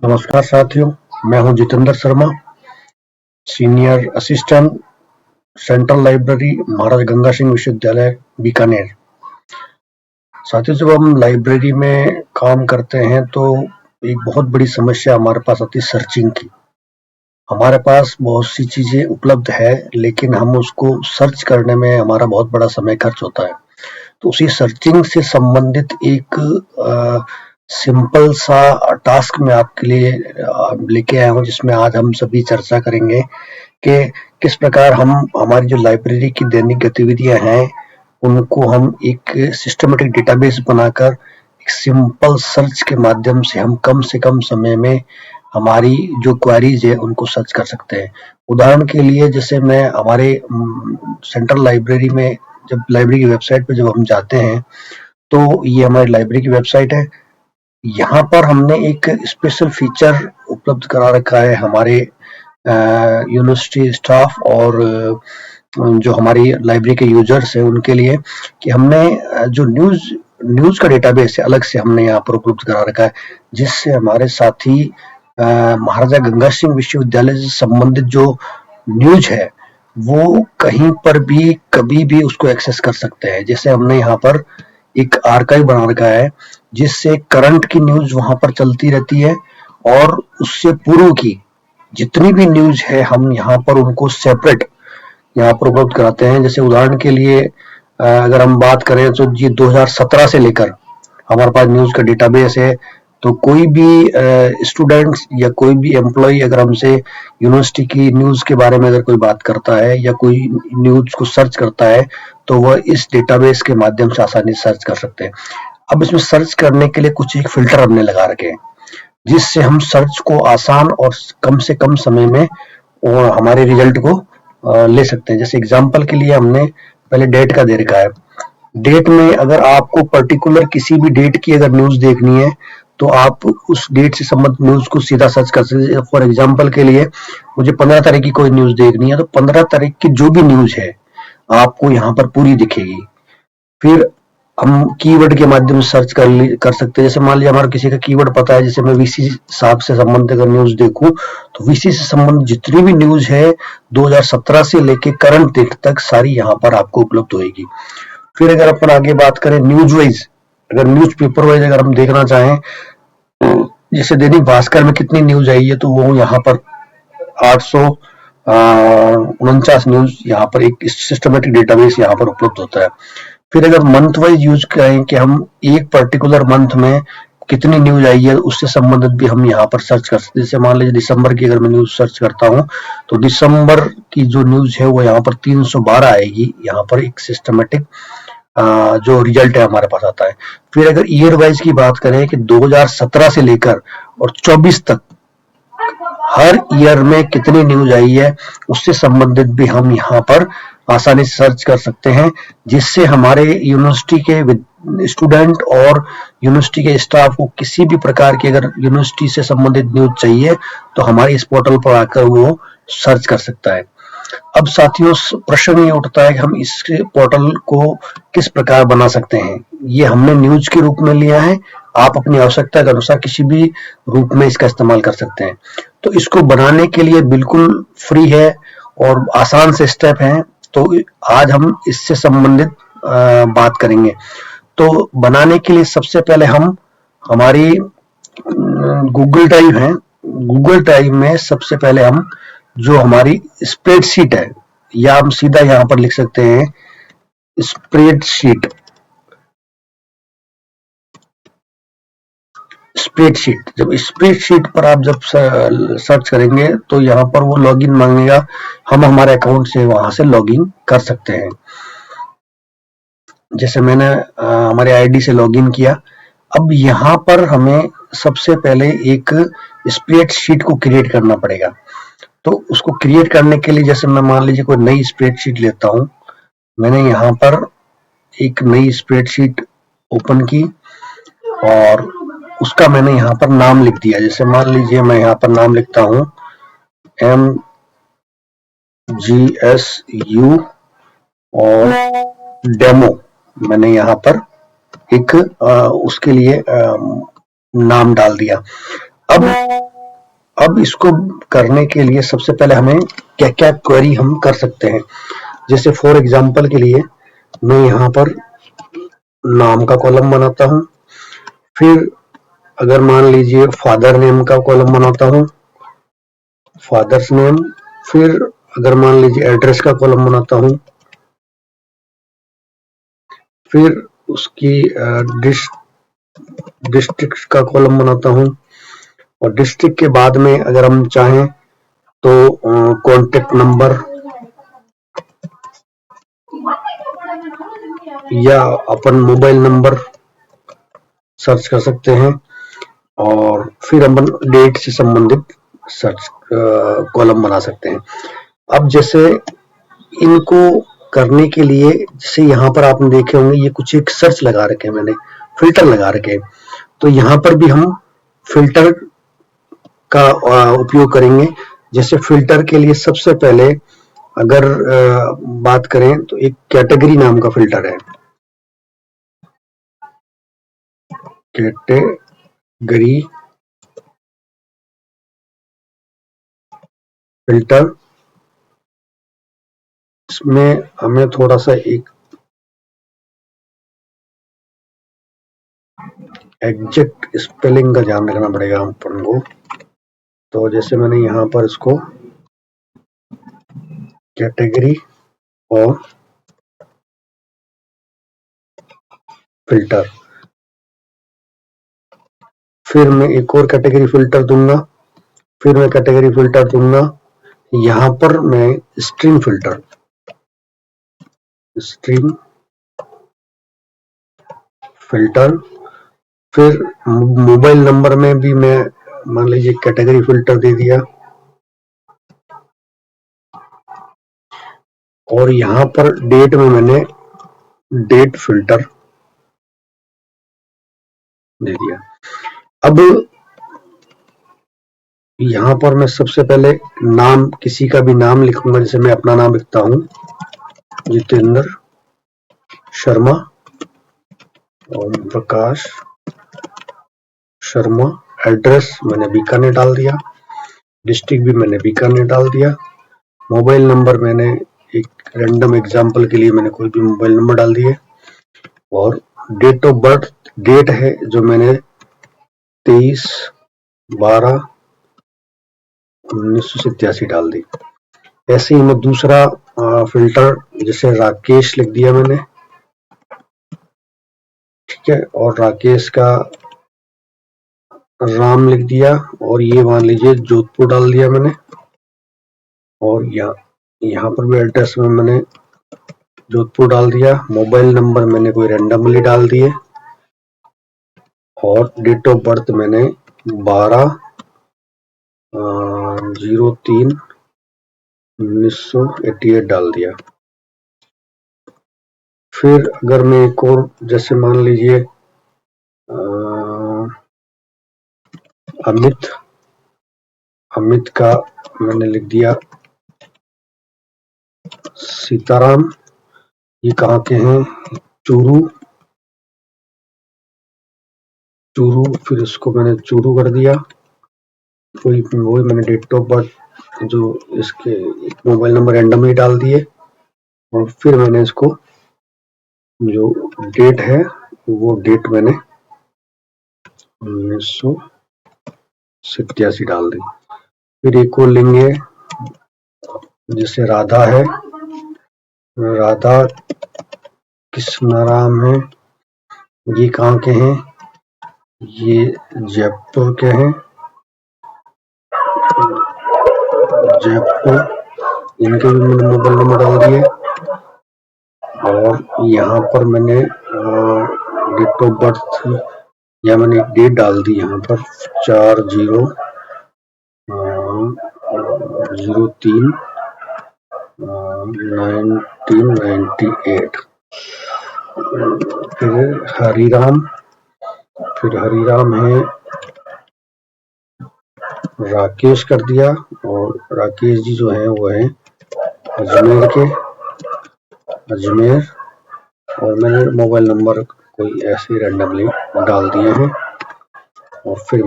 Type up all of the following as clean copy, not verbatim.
नमस्कार साथियों, मैं हूं Jitendra Sharma, senior assistant, central library, Maharaja Ganga Singh विश्वविद्यालय, बीकानेर। साथियों, जब हम लाइब्रेरी में काम करते हैं तो एक बहुत बड़ी समस्या हमारे पास आती है सर्चिंग की। हमारे पास बहुत सी चीजें उपलब्ध है, लेकिन हम उसको सर्च करने में हमारा बहुत बड़ा समय खर्च होता है। तो उसी सर्चिंग से संबंधित एक सिंपल सा टास्क मैं आपके लिए लेके आया हूँ, जिसमें आज हम सभी चर्चा करेंगे कि किस प्रकार हम हमारी जो लाइब्रेरी की दैनिक गतिविधियां हैं उनको हम एक सिस्टमेटिक डेटाबेस बनाकर एक सिंपल सर्च के माध्यम से कम समय में हमारी जो क्वेरीज है उनको सर्च कर सकते हैं। उदाहरण के लिए, जैसे मैं हमारे सेंट्रल लाइब्रेरी में जब लाइब्रेरी की वेबसाइट पर जब हम जाते हैं तो ये हमारी लाइब्रेरी की वेबसाइट है। यहाँ पर हमने एक स्पेशल फीचर उपलब्ध करा रखा है हमारे यूनिवर्सिटी स्टाफ और जो हमारी लाइब्रेरी के यूजर्स हैं उनके लिए, कि हमने जो न्यूज का डेटाबेस है अलग से हमने यहाँ पर उपलब्ध करा रखा है, जिससे हमारे साथी महाराजा गंगा सिंह विश्वविद्यालय से संबंधित जो न्यूज है वो कहीं पर भी कभी भी उसको एक्सेस कर सकते हैं। जैसे हमने यहाँ पर एक आर्काइव बना रखा है जिससे करंट की न्यूज वहां पर चलती रहती है और उससे पूर्व की जितनी भी न्यूज है हम यहाँ पर उनको सेपरेट यहाँ पर उपलब्ध कराते हैं। जैसे उदाहरण के लिए अगर हम बात करें तो ये 2017 से लेकर हमारे पास न्यूज का डेटाबेस है। तो कोई भी स्टूडेंट्स या कोई भी एम्प्लॉय अगर हमसे यूनिवर्सिटी की न्यूज के बारे में अगर कोई बात करता है या कोई न्यूज को सर्च करता है तो वह इस डेटाबेस के माध्यम से आसानी से सर्च कर सकते हैं। अब इसमें सर्च करने के लिए कुछ एक फिल्टर हमने लगा रखे हैं, जिससे हम सर्च को आसान और कम से कम समय में और हमारे रिजल्ट को ले सकते हैं। जैसे एग्जांपल के लिए हमने पहले डेट का दे रखा है। डेट में अगर आपको पर्टिकुलर किसी भी डेट की अगर न्यूज देखनी है तो आप उस डेट से संबंधित न्यूज को सीधा सर्च कर सकते हैं। फॉर एग्जांपल के लिए मुझे 15 तारीख की कोई न्यूज देखनी है तो 15 तारीख की जो भी न्यूज है आपको यहाँ पर पूरी दिखेगी। फिर हम कीवर्ड के माध्यम से सर्च कर सकते हैं। जैसे मान लिया हमारा किसी का कीवर्ड पता है, जैसे मैं वीसी साहब से संबंधित अगर न्यूज देखूं तो वीसी से संबंधित जितनी भी न्यूज है 2017 से लेके करंट डेट तक सारी यहाँ पर आपको उपलब्ध होगी। फिर अगर अपन आगे बात करें न्यूज वाइज, अगर न्यूज पेपर वाइज अगर हम देखना चाहें, जैसे दैनिक भास्कर में कितनी न्यूज आई है तो वो यहाँ पर 849 न्यूज यहाँ पर एक सिस्टमेटिक डेटाबेस यहाँ पर उपलब्ध होता है। फिर अगर मंथ वाइज यूज करें कि हम एक पर्टिकुलर मंथ में कितनी न्यूज आई है उससे संबंधित भी हम यहाँ पर सर्च कर सकते हैं। जैसे मान लीजिए दिसंबर की अगर मैं न्यूज सर्च करता हूँ तो दिसंबर की जो न्यूज है वो यहाँ पर 312 आएगी, यहाँ पर एक सिस्टमेटिक जो रिजल्ट है हमारे पास आता है। फिर अगर ईयर वाइज की बात करें कि 2017 से लेकर और 24 तक हर ईयर में कितनी न्यूज आई है उससे संबंधित भी हम यहाँ पर आसानी से सर्च कर सकते हैं, जिससे हमारे यूनिवर्सिटी के स्टूडेंट और यूनिवर्सिटी के स्टाफ को किसी भी प्रकार की अगर यूनिवर्सिटी से संबंधित न्यूज चाहिए तो हमारे इस पोर्टल पर आकर वो सर्च कर सकता है। अब साथियों, प्रश्न ये उठता है कि हम इस पोर्टल को किस प्रकार बना सकते हैं। ये हमने न्यूज के रूप में लिया है, आप अपनी आवश्यकता के अनुसार किसी भी रूप में इसका इस्तेमाल कर सकते हैं। तो इसको बनाने के लिए बिल्कुल फ्री है और आसान से स्टेप हैं, तो आज हम इससे संबंधित बात करेंगे। तो बनाने के लिए सबसे पहले हम हमारी गूगल ड्राइव है, गूगल ड्राइव में सबसे पहले हम जो हमारी स्प्रेडशीट है, या हम सीधा यहाँ पर लिख सकते हैं स्प्रेडशीट। स्प्रेडशीट, जब स्प्रेडशीट पर आप जब सर्च करेंगे तो यहाँ पर वो लॉगिन मांगेगा, हम हमारे अकाउंट से वहां से लॉगिन कर सकते हैं। जैसे मैंने हमारे आईडी से लॉगिन किया। अब यहाँ पर हमें सबसे पहले एक स्प्रेडशीट को क्रिएट करना पड़ेगा। तो उसको क्रिएट करने के लिए जैसे मैं मान लीजिए कोई नई स्प्रेडशीट लेता हूं, मैंने यहाँ पर एक नई स्प्रेडशीट ओपन की और उसका मैंने यहाँ पर नाम लिख दिया। जैसे मान लीजिए मैं यहाँ पर नाम लिखता हूं MGSU और डेमो, मैंने यहाँ पर एक उसके लिए नाम डाल दिया। अब इसको करने के लिए सबसे पहले हमें क्या क्या क्वेरी हम कर सकते हैं। जैसे फॉर एग्जांपल के लिए मैं यहाँ पर नाम का कॉलम बनाता हूँ, फिर अगर मान लीजिए फादर नेम का कॉलम बनाता हूँ, फादर्स नेम, फिर अगर मान लीजिए एड्रेस का कॉलम बनाता हूँ, फिर उसकी डिस्ट्रिक्ट का कॉलम बनाता हूँ, और डिस्ट्रिक्ट के बाद में अगर हम चाहें तो कॉन्टेक्ट नंबर या अपन मोबाइल नंबर सर्च कर सकते हैं, और फिर अपन डेट से संबंधित सर्च कॉलम बना सकते हैं। अब जैसे इनको करने के लिए, जैसे यहाँ पर आपने देखे होंगे ये कुछ एक सर्च लगा रखे हैं, मैंने फिल्टर लगा रखे हैं, तो यहाँ पर भी हम फिल्टर का उपयोग करेंगे। जैसे फिल्टर के लिए सबसे पहले अगर बात करें तो एक कैटेगरी नाम का फिल्टर है, कैटेगरी फिल्टर। इसमें हमें थोड़ा सा एक एग्जैक्ट स्पेलिंग का ध्यान रखना पड़ेगा अपन को। तो जैसे मैंने यहाँ पर इसको कैटेगरी और फिल्टर, फिर मैं एक और कैटेगरी फिल्टर दूंगा, फिर मैं कैटेगरी फिल्टर दूंगा, यहाँ पर मैं स्ट्रिंग फिल्टर, स्ट्रिंग फिल्टर, फिर मोबाइल नंबर में भी मैं मान लीजिए कैटेगरी फिल्टर दे दिया, और यहाँ पर डेट में मैंने डेट फिल्टर दे दिया। अब यहाँ पर मैं सबसे पहले नाम, किसी का भी नाम लिखूंगा, जैसे मैं अपना नाम लिखता हूँ जितेंद्र शर्मा, ओम प्रकाश शर्मा, एड्रेस मैंने बीकानेर डाल दिया, डिस्ट्रिक्ट भी मैंने बीकानेर डाल दिया, मोबाइल नंबर मैंने एक रैंडम एग्जांपल के लिए मैंने कोई भी मोबाइल नंबर डाल दिए, और डेट ऑफ बर्थ, डेट है जो मैंने 23/12/1987 डाल दी। ऐसे ही मैं दूसरा फिल्टर, जैसे राकेश लिख दिया मैंने, ठीक है, और राकेश का राम लिख दिया, और ये मान लीजिए जोधपुर डाल दिया मैंने, और यहाँ पर भी एड्रेस में मैंने जोधपुर डाल दिया, मोबाइल नंबर मैंने कोई रैंडमली डाल दिए, और डेट ऑफ बर्थ मैंने 12/03/1988 डाल दिया। फिर अगर मैं एक और, जैसे मान लीजिए अमित का मैंने लिख दिया सीताराम, ये कहाँ के हैं, चूरू, फिर इसको मैंने चूरू कर दिया, वही मैंने डेट ऑफ बर्थ जो इसके मोबाइल नंबर रैंडमली डाल दिए, और फिर मैंने इसको जो डेट है वो डेट मैंने 1987 डाल दी। फिर एक और लेंगे, जैसे राधा है, राधा कृष्णाराम है, ये कहाँ के हैं, ये जयपुर के हैं, जयपुर, इनके भी मैंने मोबाइल नंबर डाल दिए, और यहाँ पर मैंने डेट ऑफ बर्थ या मैंने एक डेट डाल दी यहाँ पर 4/0/03/1998। फिर हरिराम है, राकेश कर दिया, और राकेश जी जो है वो है अजमेर, और मैंने मोबाइल नंबर कोई ऐसे रैंडमली डाल दिए हैं, और फिर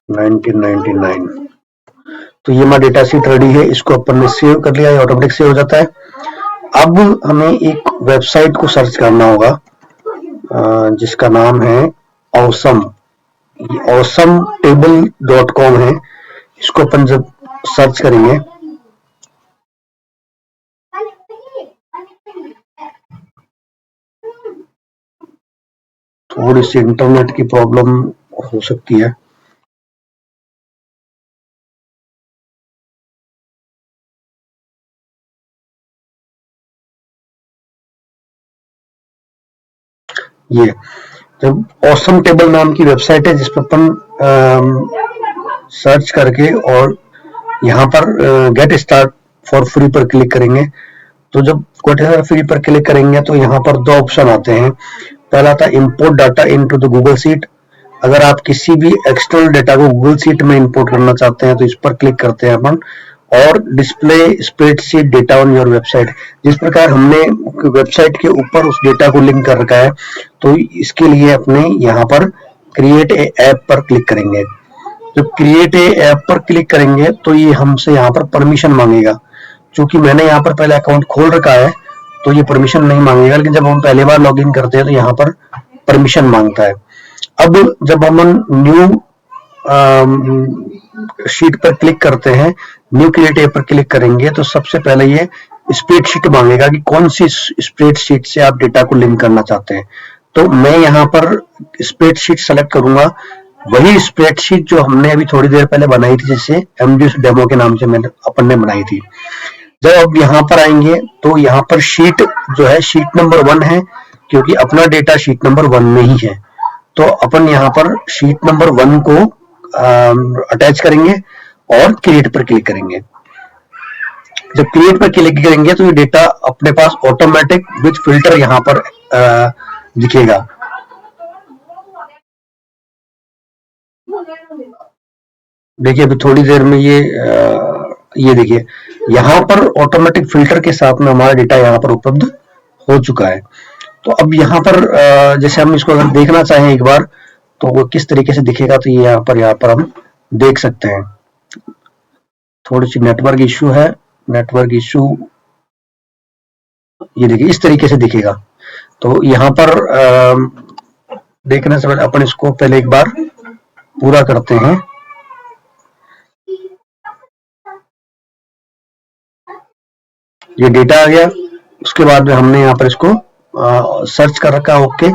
1999। तो ये हमारा डेटा शीट रेडी है, इसको अपन ने सेव कर लिया, ऑटोमेटिक सेव हो जाता है। अब हमें एक वेबसाइट को सर्च करना होगा जिसका नाम है awesome, awesome-table.com है। इसको अपन जब सर्च करेंगे थोड़ी सी इंटरनेट की प्रॉब्लम हो सकती है। ये जब ऑसम टेबल नाम की वेबसाइट है जिस पर अपन सर्च करके और यहाँ पर गेट स्टार्ट फॉर फ्री पर क्लिक करेंगे, तो जब गेट स्टार्ट फ्री पर क्लिक करेंगे तो यहाँ पर दो ऑप्शन आते हैं। पहला था import data into the Google sheet. अगर आप किसी भी एक्सटर्नल डेटा को गूगल शीट में इंपोर्ट करना चाहते हैं तो इस पर क्लिक करते हैं अपन, और display spreadsheet data on your website. जिस प्रकार हमने वेबसाइट के ऊपर उस डेटा को लिंक कर रखा है, तो इसके लिए अपने यहाँ पर क्रिएट ए ऐप पर क्लिक करेंगे। जब क्रिएट ए ऐप पर क्लिक करेंगे तो ये हमसे यहाँ पर परमिशन मांगेगा। क्योंकि मैंने यहाँ पर पहले अकाउंट खोल रखा है तो ये परमिशन नहीं मांगेगा, लेकिन जब हम पहली बार लॉगिन करते हैं तो यहाँ पर परमिशन मांगता है। अब जब हम न्यू शीट पर क्लिक करते हैं, न्यू क्रिएट ऐप पर क्लिक करेंगे तो सबसे पहले ये स्प्रेडशीट मांगेगा कि कौन सी स्प्रेडशीट से आप डेटा को लिंक करना चाहते हैं। तो मैं यहाँ पर स्प्रेडशीट सेलेक्ट करूंगा, वही स्प्रेडशीट जो हमने अभी थोड़ी देर पहले बनाई थी, जैसे एमडीएस डेमो के नाम से मैंने अपन ने बनाई थी। जब अब यहाँ पर आएंगे तो यहाँ पर शीट जो है शीट नंबर 1 है, क्योंकि अपना डेटा शीट नंबर 1 में ही है। तो अपन यहाँ पर शीट नंबर 1 को अटैच करेंगे और क्रिएट पर क्लिक करेंगे। जब क्रिएट पर क्लिक करेंगे तो ये डेटा अपने पास ऑटोमेटिक विद फिल्टर यहाँ पर दिखेगा। देखिए अभी थोड़ी देर में ये देखिए यहाँ पर ऑटोमेटिक फिल्टर के साथ में हमारा डेटा यहाँ पर उपलब्ध हो चुका है। तो अब यहाँ पर जैसे हम इसको अगर देखना चाहें एक बार तो वो किस तरीके से दिखेगा, तो ये यहाँ पर हम देख सकते हैं। थोड़ी सी नेटवर्क इश्यू है, नेटवर्क इश्यू, ये देखिए इस तरीके से दिखेगा। तो यहाँ पर देखने से पहले अपन इसको पहले एक बार पूरा करते हैं। ये डेटा आ गया, उसके बाद में हमने यहाँ पर इसको सर्च कर रखा। ओके,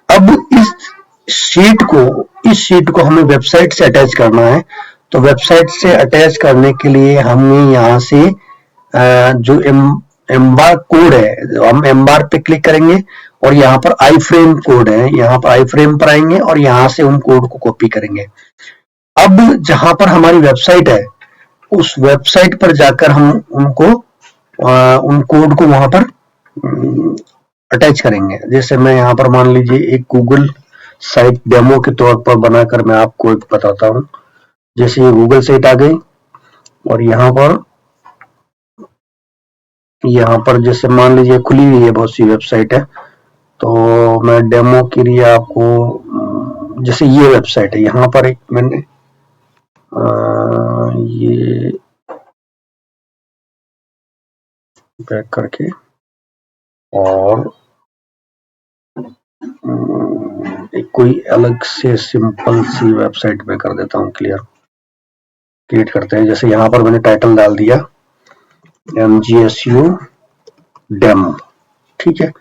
अब इस शीट को हमें वेबसाइट से अटैच करना है। तो वेबसाइट से अटैच करने के लिए हमें यहाँ से जो एम्बार कोड है, हम एम्बार पे क्लिक करेंगे और यहाँ पर आई फ्रेम कोड है, यहाँ पर आई फ्रेम पर आएंगे और यहाँ से उन कोड को कॉपी करेंगे। अब जहां पर हमारी वेबसाइट है उस वेबसाइट पर जाकर हम उन कोड को वहां पर अटैच करेंगे। जैसे मैं यहाँ पर मान लीजिए एक गूगल साइट डेमो के तौर पर बनाकर मैं आपको एक बताता हूँ। जैसे ये गूगल साइट आ गई और यहाँ पर जैसे मान लीजिए खुली हुई है, बहुत सी वेबसाइट है, तो मैं डेमो के लिए आपको, जैसे ये वेबसाइट है, यहाँ पर एक मैंने ये बैक करके और एक कोई अलग से सिंपल सी वेबसाइट में कर देता हूँ क्रिएट करते हैं। जैसे यहाँ पर मैंने टाइटल डाल दिया MGSU डेमो, ठीक है।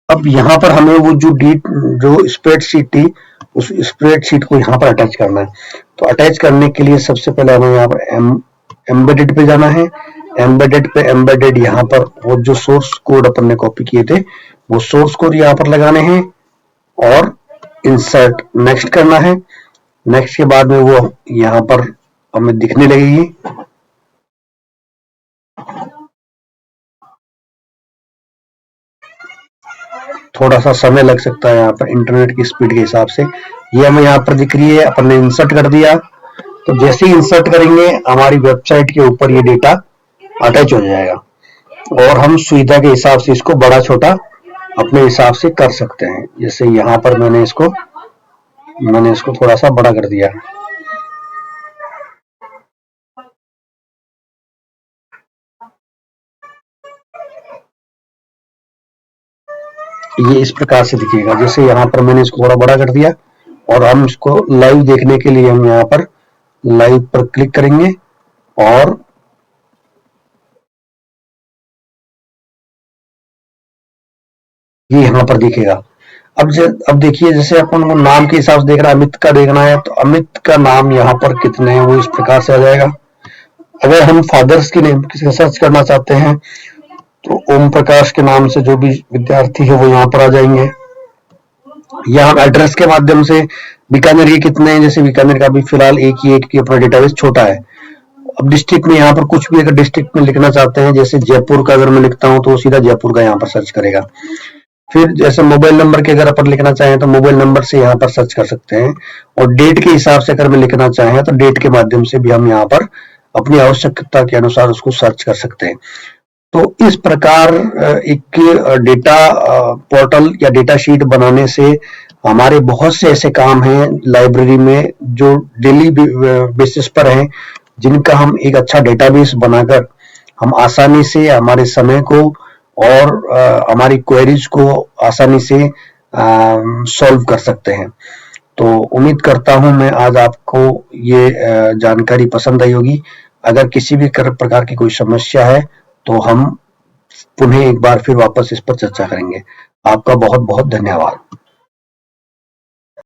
अब यहाँ पर हमें वो जो स्प्रेडशीट थी उस स्प्रेडशीट को यहाँ पर अटैच करना है। तो अटैच करने के लिए सबसे पहले हमें यहाँ पर एम्बेडेड पे जाना है। एम्बेडेड यहाँ पर वो जो सोर्स कोड अपन ने कॉपी किए थे वो सोर्स कोड यहाँ पर लगाने हैं और इंसर्ट नेक्स्ट करना है। नेक्स्ट के बाद में वो यहाँ पर हमें दिखने लगेगी। थोड़ा सा समय लग सकता है यहाँ पर इंटरनेट की स्पीड के हिसाब से। ये हमें यहाँ पर दिख रही है, अपन ने इंसर्ट कर दिया। तो जैसे ही इंसर्ट करेंगे हमारी वेबसाइट के ऊपर ये डेटा अटैच हो जाएगा और हम सुविधा के हिसाब से इसको बड़ा छोटा अपने हिसाब से कर सकते हैं। जैसे यहाँ पर मैंने इसको थोड़ा सा बड़ा कर दिया। ये इस प्रकार से दिखेगा। जैसे यहाँ पर मैंने इसको थोड़ा बड़ा कर दिया और हम इसको लाइव देखने के लिए हम यहाँ पर लाइव पर क्लिक करेंगे और ये यहाँ पर दिखेगा। अब देखिए, जैसे अपन को नाम के हिसाब से देखना है, अमित का देखना है तो अमित का नाम यहाँ पर कितने हैं वो इस प्रकार से आ जाएगा। अगर हम फादर्स के नेम किसी का सर्च करना चाहते हैं तो ओम प्रकाश के नाम से जो भी विद्यार्थी है वो यहाँ पर आ जाएंगे। या हम एड्रेस के माध्यम से बीकानेर के कितने हैं, जैसे बीकानेर का भी फिलहाल एक ही अपना डेटाबेस छोटा है। अब डिस्ट्रिक्ट में यहाँ पर कुछ भी अगर डिस्ट्रिक्ट में लिखना चाहते हैं, जैसे जयपुर का अगर मैं लिखता हूँ तो सीधा जयपुर का यहाँ पर सर्च करेगा। फिर जैसे मोबाइल नंबर के अगर अपन लिखना चाहें तो मोबाइल नंबर से यहाँ पर सर्च कर सकते हैं। और डेट के हिसाब से अगर मैं लिखना चाहें तो डेट के माध्यम से भी हम यहाँ पर अपनी आवश्यकता के अनुसार उसको सर्च कर सकते हैं। तो इस प्रकार एक डेटा पोर्टल या डेटा शीट बनाने से हमारे बहुत से ऐसे काम हैं लाइब्रेरी में जो डेली बेसिस पर हैं, जिनका हम एक अच्छा डेटाबेस बनाकर हम आसानी से हमारे समय को और हमारी क्वेरीज को आसानी से सॉल्व कर सकते हैं। तो उम्मीद करता हूं मैं आज आपको ये जानकारी पसंद आई होगी। अगर किसी भी प्रकार की कोई समस्या है तो हम पुनः एक बार फिर वापस इस पर चर्चा करेंगे। आपका बहुत बहुत धन्यवाद।